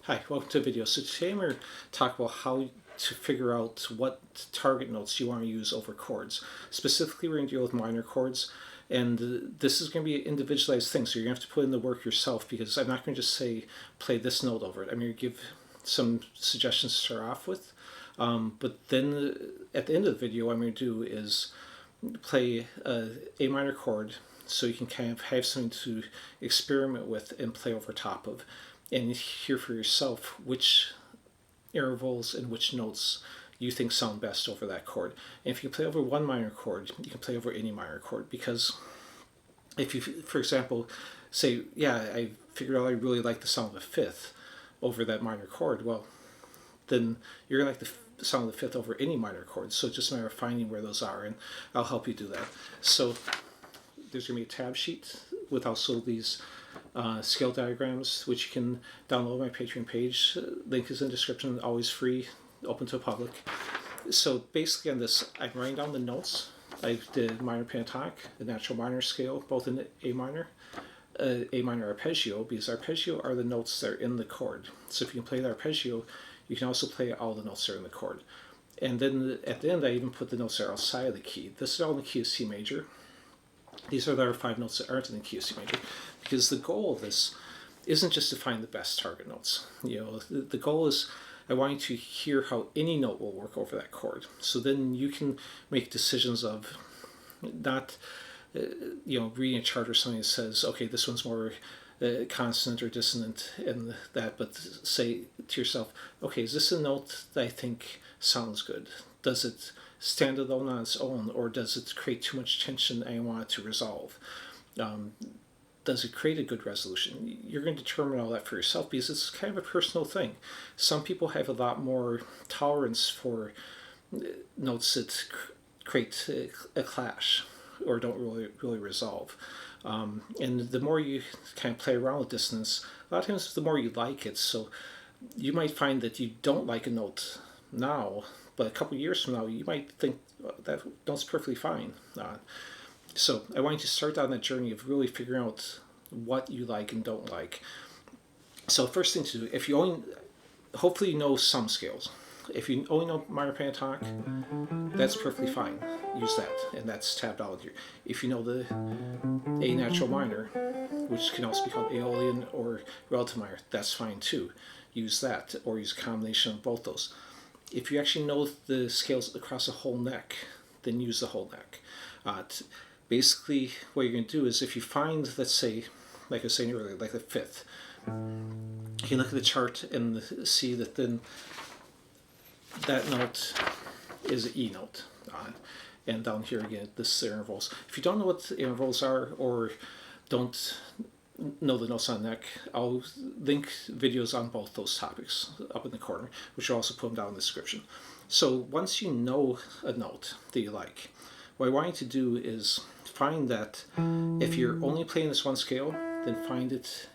Hi, welcome to the video. So today I'm going to talk about how to figure out what target notes you want to use over chords. Specifically, we're going to deal with minor chords, and this is going to be an individualized thing, so you're going to have to put in the work yourself, because I'm not going to just say, play this note over it. I'm going to give some suggestions to start off with, but then at the end of the video, what I'm going to do is play a minor chord, so you can kind of have something to experiment with and play over top of, and hear for yourself which intervals and which notes you think sound best over that chord. And if you play over one minor chord, you can play over any minor chord, because if you, for example, say, yeah, I figured out I really like the sound of the fifth over that minor chord, well, then you're going to like the sound of the fifth over any minor chord. So it's just a matter of finding where those are, and I'll help you do that. So there's going to be a tab sheet with also these scale diagrams, which you can download on my Patreon page. Link is in the description, always free, open to the public. So basically on this, I'm writing down the notes. I did minor pentatonic, the natural minor scale, both in A minor arpeggio, because arpeggio are the notes that are in the chord. So if you can play the arpeggio, you can also play all the notes that are in the chord. And then at the end, I even put the notes that are outside of the key. This is all in the key of C major. These are the 5 notes that aren't in the key of C major, because the goal of this isn't just to find the best target notes. The goal is, I want you to hear how any note will work over that chord. So then you can make decisions of not, reading a chart or something that says, okay, this one's more consonant or dissonant and that, but say to yourself, okay, is this a note that I think sounds good? Does it stand alone on its own, or does it create too much tension and I want it to resolve? Does it create a good resolution? You're going to determine all that for yourself, because it's kind of a personal thing. Some people have a lot more tolerance for notes that create a clash or don't really resolve. And the more you kind of play around with dissonance, a lot of times the more you like it. So you might find that you don't like a note now, but a couple years from now, you might think that note's perfectly fine. So I want you to start down that journey of really figuring out what you like and don't like. So first thing to do, if you only, hopefully you know some scales. If you only know minor pentatonic, that's perfectly fine. Use that, and that's tabbed out here. If you know the A natural minor, which can also be called Aeolian or relative minor, that's fine too. Use that, or use a combination of both those. If you actually know the scales across the whole neck, then use the whole neck. Basically, what you're going to do is, if you find, let's say, like I was saying earlier, like the fifth, you can look at the chart and see that then that note is an E note. And down here again, this is the intervals. If you don't know what the intervals are, or don't know the notes on the neck, I'll link videos on both those topics up in the corner, which will also put them down in the description. So once you know a note that you like, what I want you to do is find that if you're only playing this one scale, then find it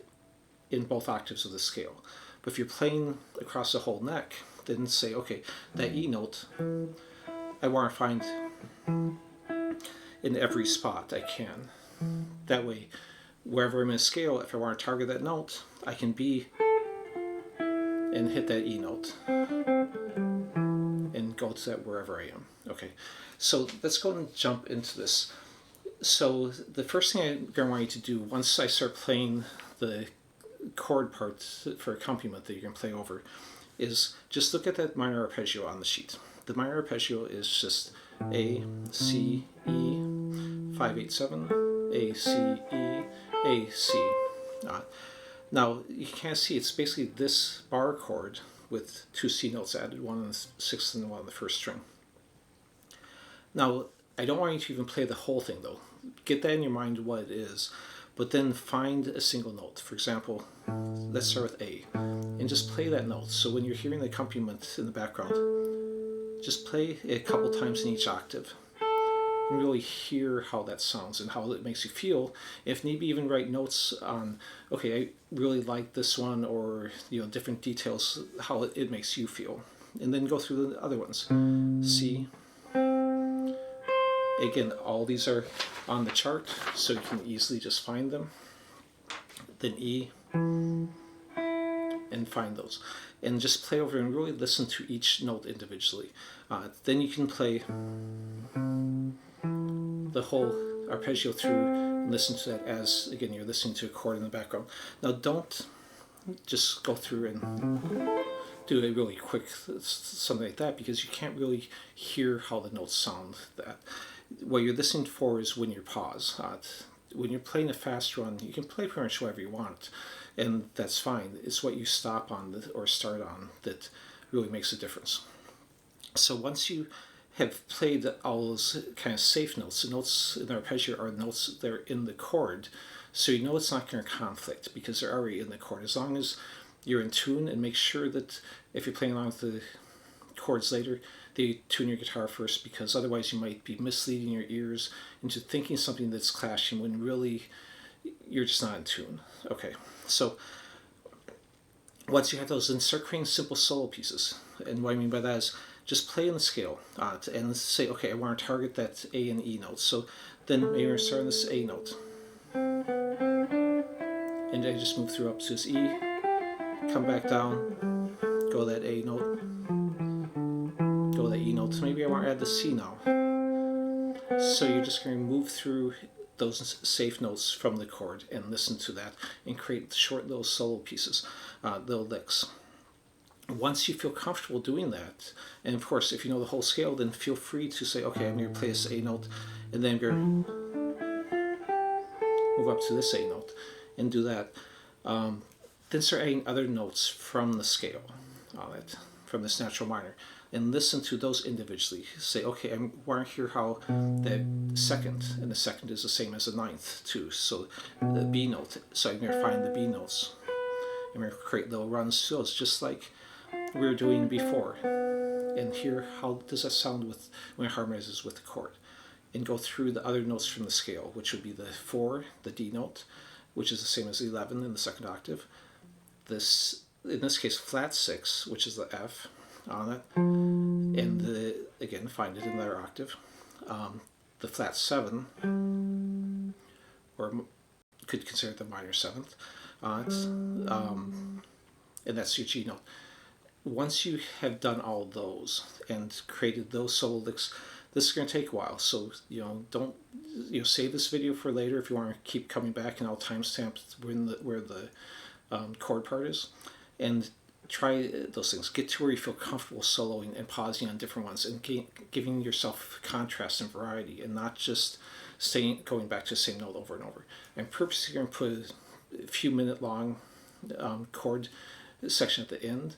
in both octaves of the scale. But if you're playing across the whole neck, then say, okay, that E note, I want to find in every spot I can. That way, wherever I'm in a scale, if I want to target that note, I can be and hit that E note and go to that wherever I am. Okay, so let's go and jump into this. So the first thing I'm going to want you to do, once I start playing the chord parts for accompaniment that you're going to play over, is just look at that minor arpeggio on the sheet. The minor arpeggio is just A, C, E, 5, 8, 7, A, C, E, A, C. Now, you can't see, it's basically this bar chord with 2 C notes added, one on the 6th and one on the 1st string. Now, I don't want you to even play the whole thing though. Get that in your mind what it is, but then find a single note. For example, let's start with A, and just play that note. So when you're hearing the accompaniment in the background, just play it a couple times in each octave and really hear how that sounds and how it makes you feel. If need be, even write notes on, okay, I really like this one, or different details, how it makes you feel. And then go through the other ones. C. Again, all these are on the chart, so you can easily just find them. Then E, and find those. And just play over and really listen to each note individually. Then you can play the whole arpeggio through and listen to that as, again, you're listening to a chord in the background. Now don't just go through and do a really quick something like that, because you can't really hear how the notes sound. That what you're listening for is when you pause. When you're playing a fast run, you can play pretty much whatever you want, and that's fine. It's what you stop on or start on that really makes a difference. So once you have played all those kind of safe notes, the notes in the arpeggio are notes that are in the chord, so you know it's not going to conflict because they're already in the chord. As long as you're in tune, and make sure that if you're playing along with the chords later, they tune your guitar first, because otherwise you might be misleading your ears into thinking something that's clashing when really you're just not in tune. Okay, so once you have those, then start creating simple solo pieces. And what I mean by that is just play in the scale and say, okay, I want to target that A and E notes. So then maybe we're starting this A note, and I just move through up to this E, come back down, go that A note, go that E note. Maybe I want to add the C now. So you're just going to move through those safe notes from the chord and listen to that and create short little solo pieces, little licks. Once you feel comfortable doing that, and of course if you know the whole scale, then feel free to say, okay, I'm going to play this A note, and then I'm going to move up to this A note and do that. Then start adding other notes from the scale, from this natural minor, and listen to those individually. Say, okay, I want to hear how the second, and the second is the same as the ninth too, so the B note, so I'm going to find the B notes. I'm going to create little runs to those, just like we were doing before, and hear how does that sound with when it harmonizes with the chord, and go through the other notes from the scale, which would be the 4, the D note, which is the same as 11 in the second octave, this, in this case, flat 6, which is the F on it, and again, find it in their octave, the flat 7, or could consider it the minor 7th on it, and that's your G note. Once you have done all those and created those solo licks, this is going to take a while, so don't save this video for later if you want to keep coming back, and I'll timestamp where the chord part is, and try those things. Get to where you feel comfortable soloing and pausing on different ones, and giving yourself contrast and variety, and not just going back to the same note over and over. I'm purposely going to put a few minute long chord section at the end.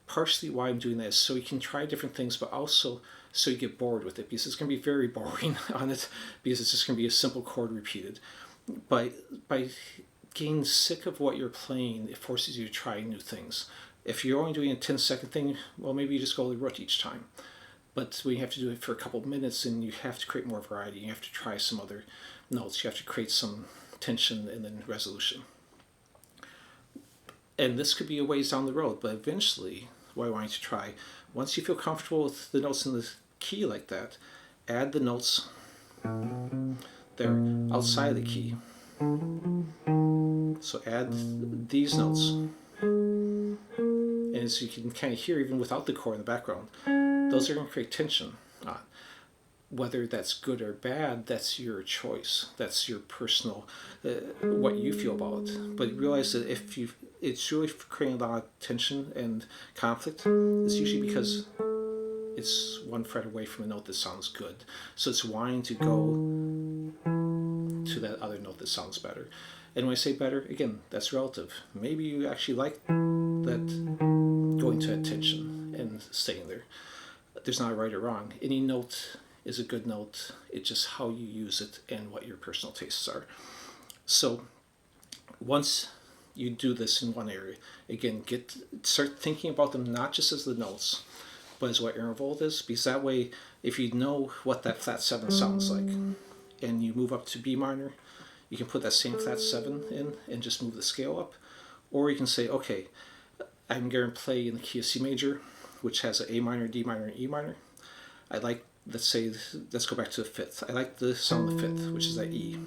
Partially why I'm doing that is so you can try different things, but also so you get bored with it, because it's going to be very boring on it, because it's just going to be a simple chord repeated. By getting sick of what you're playing, it forces you to try new things. If you're only doing a 10-second thing, well, maybe you just go the root each time. But when you have to do it for a couple of minutes, and you have to create more variety, you have to try some other notes, you have to create some tension and then resolution. And this could be a ways down the road, but eventually, what I want you to try, once you feel comfortable with the notes in the key like that, add the notes there outside of the key. So add these notes, and as you can kind of hear, even without the chord in the background, those are going to create tension. Whether that's good or bad, that's your choice. That's your personal, what you feel about it. But realize that it's really creating a lot of tension and conflict, it's usually because it's one fret away from a note that sounds good. So it's wanting to go to that other note that sounds better. And when I say better, again, that's relative. Maybe you actually like that, going to that tension and staying there. There's not a right or wrong. Any note is a good note. It's just how you use it and what your personal tastes are. So once you do this in one area, again, start thinking about them not just as the notes, but as what interval is, because that way, if you know what that flat 7 sounds like, and you move up to B minor, you can put that same flat 7 in and just move the scale up. Or you can say, okay, I'm going to play in the key of C major, which has an A minor, D minor, and E minor. I like, let's go back to the 5th. I like the sound of the 5th, which is that E.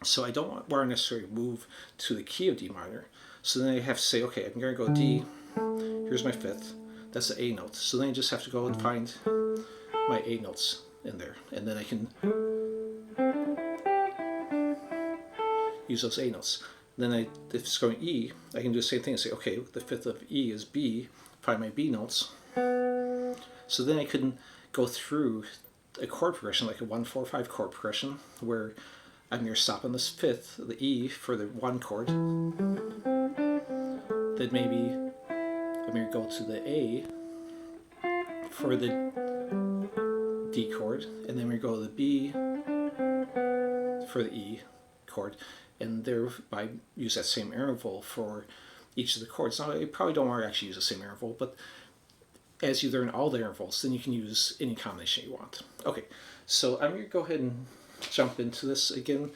So I don't want to necessarily move to the key of D minor. So then I have to say, okay, I'm going to go D. Here's my fifth. That's the A note. So then I just have to go and find my A notes in there, and then I can use those A notes. Then if it's going E, I can do the same thing and say, okay, the fifth of E is B, find my B notes. So then I can go through a chord progression, like a 1-4-5 chord progression, where I'm going to stop on this fifth, the E, for the one chord. Then maybe I'm going to go to the A for the D chord, and then we go to the B for the E chord, and thereby use that same interval for each of the chords. Now, you probably don't want to actually use the same interval, but as you learn all the intervals, then you can use any combination you want. Okay, so I'm going to go ahead and jump into this again.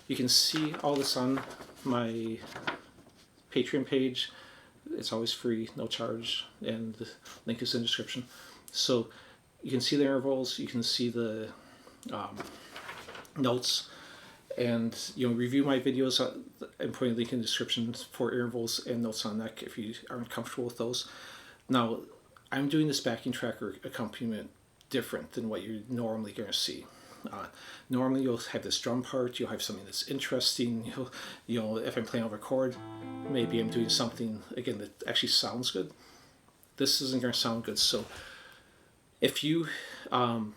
You can see all this on my Patreon page. It's always free, no charge, and the link is in the description. So you can see the intervals, you can see the notes, and review my videos. I'm putting a link in the description for intervals and notes on neck if you aren't comfortable with those. Now, I'm doing this backing track or accompaniment different than what you're normally going to see. Normally you'll have this drum part, you'll have something that's interesting, if I'm playing over a chord, maybe I'm doing something, again, that actually sounds good. This isn't going to sound good, so if you aren't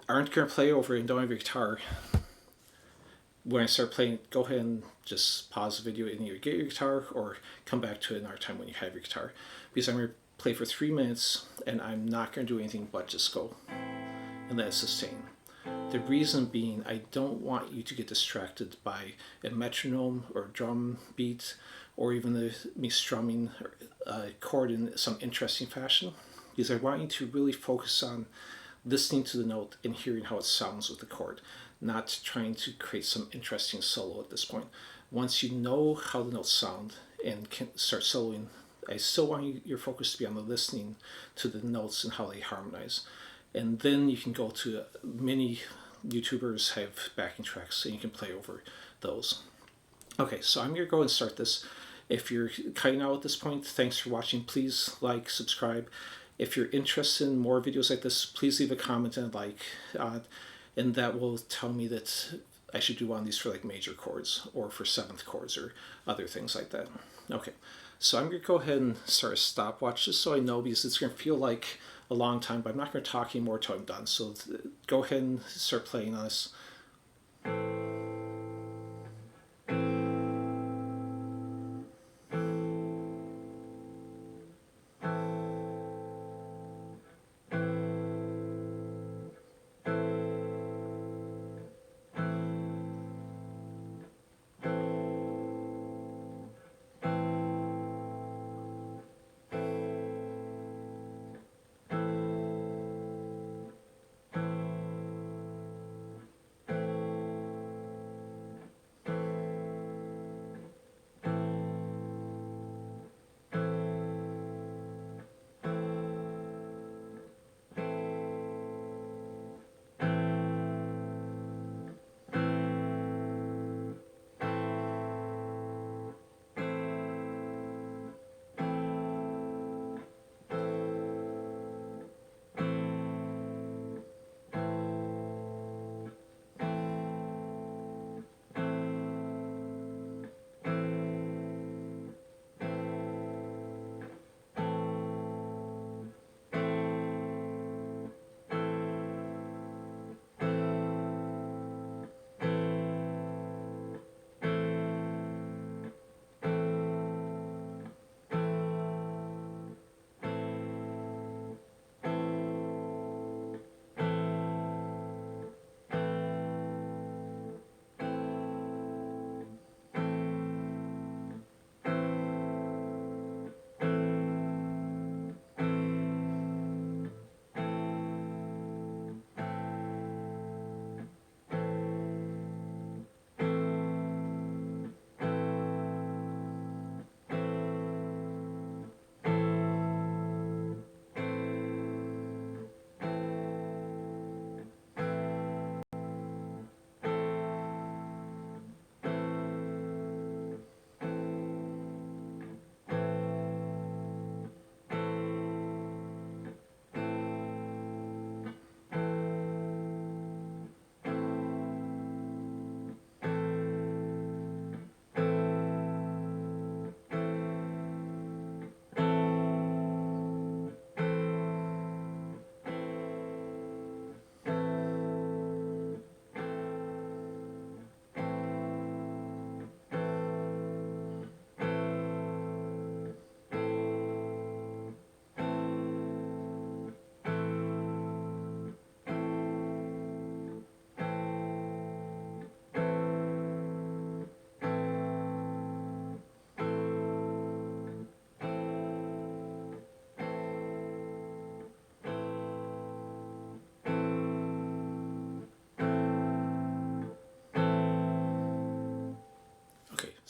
going to play over and don't have your guitar, when I start playing, go ahead and just pause the video and either get your guitar or come back to it another time when you have your guitar, because I'm going to play for 3 minutes and I'm not going to do anything but just go and let it sustain. The reason being, I don't want you to get distracted by a metronome or drum beat, or even me strumming a chord in some interesting fashion, because I want you to really focus on listening to the note and hearing how it sounds with the chord, not trying to create some interesting solo at this point. Once you know how the notes sound and can start soloing, I still want your focus to be on the listening to the notes and how they harmonize. And then you can go to many YouTubers have backing tracks and you can play over those. Okay, so I'm going to go and start this. If you're cutting out at this point, thanks for watching. Please like, subscribe. If you're interested in more videos like this, please leave a comment and a like. And that will tell me that I should do one of these for like major chords or for seventh chords or other things like that. Okay, so I'm going to go ahead and start a stopwatch just so I know, because it's going to feel like a long time, but I'm not going to talk anymore until I'm done. So go ahead and start playing on this.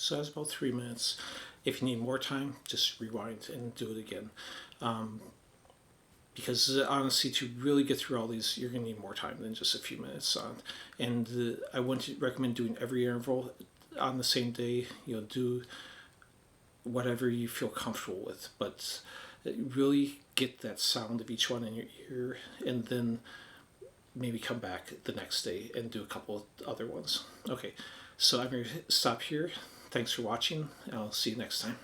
So that's about 3 minutes. If you need more time, just rewind and do it again. Because honestly, to really get through all these, you're going to need more time than just a few minutes on. And I wouldn't recommend doing every interval on the same day. Do whatever you feel comfortable with, but really get that sound of each one in your ear, and then maybe come back the next day and do a couple of other ones. Okay, so I'm going to stop here. Thanks for watching. I'll see you next time.